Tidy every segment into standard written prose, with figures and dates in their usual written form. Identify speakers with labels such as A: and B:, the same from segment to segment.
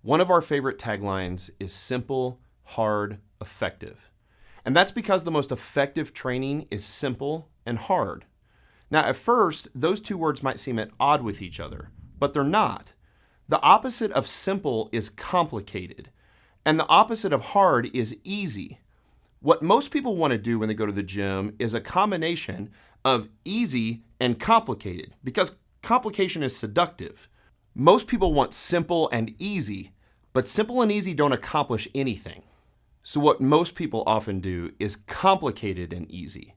A: One of our favorite taglines is simple, hard, effective. And that's because the most effective training is simple and hard. Now, at first, those two words might seem at odds with each other, but they're not. The opposite of simple is complicated, and the opposite of hard is easy. What most people want to do when they go to the gym is a combination of easy and complicated, because complication is seductive. Most people want simple and easy, but simple and easy don't accomplish anything. So what most people often do is complicated and easy,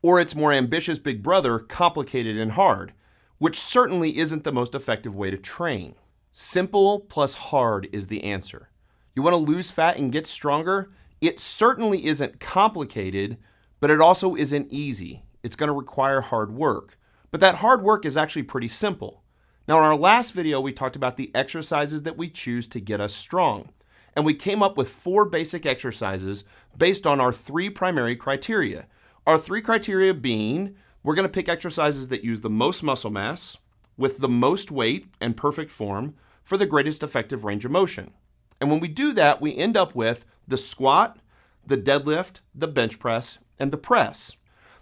A: or its more ambitious big brother, complicated and hard, which certainly isn't the most effective way to train. Simple plus hard is the answer. You want to lose fat and get stronger? It certainly isn't complicated, but it also isn't easy. It's going to require hard work. But that hard work is actually pretty simple. Now, in our last video, we talked about the exercises that we choose to get us strong. And we came up with 4 basic exercises based on our 3 primary criteria. Our 3 criteria being, we're going to pick exercises that use the most muscle mass, with the most weight and perfect form for the greatest effective range of motion. And when we do that, we end up with the squat, the deadlift, the bench press, and the press.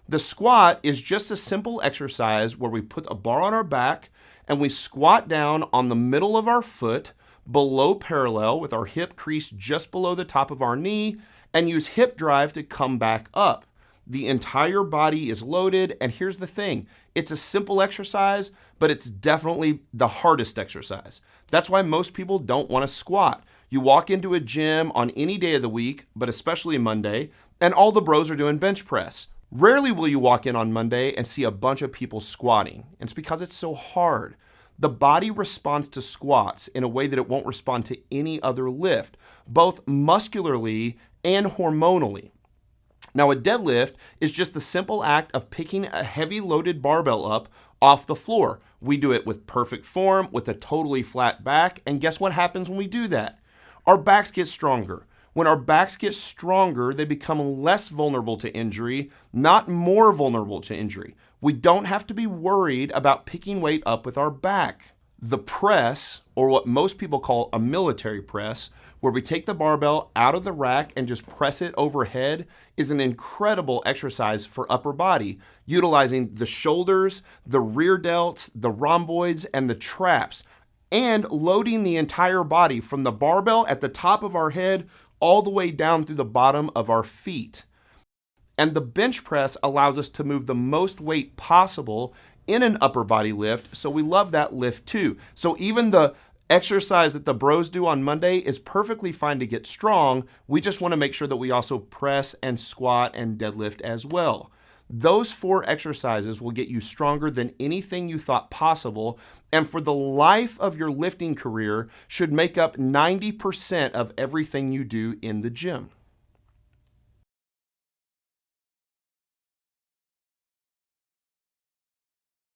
A: The squat is just a simple exercise where we put a bar on our back and we squat down on the middle of our foot below parallel with our hip crease just below the top of our knee and use hip drive to come back up. The entire body is loaded, and here's the thing. It's a simple exercise, but it's definitely the hardest exercise. That's why most people don't want to squat. You walk into a gym on any day of the week, but especially Monday, and all the bros are doing bench press. Rarely will you walk in on Monday and see a bunch of people squatting. And it's because it's so hard. The body responds to squats in a way that it won't respond to any other lift, both muscularly and hormonally. Now, a deadlift is just the simple act of picking a heavy loaded barbell up off the floor. We do it with perfect form, with a totally flat back, and guess what happens when we do that? Our backs get stronger. When our backs get stronger, they become less vulnerable to injury, not more vulnerable to injury. We don't have to be worried about picking weight up with our back. The press, or what most people call a military press, where we take the barbell out of the rack and just press it overhead, is an incredible exercise for upper body, utilizing the shoulders, the rear delts, the rhomboids, and the traps, and loading the entire body from the barbell at the top of our head all the way down through the bottom of our feet. And the bench press allows us to move the most weight possible in an upper body lift, so we love that lift too. So even the exercise that the bros do on Monday is perfectly fine to get strong. We just want to make sure that we also press and squat and deadlift as well. Those 4 exercises will get you stronger than anything you thought possible, and for the life of your lifting career should make up 90% of everything you do in the gym.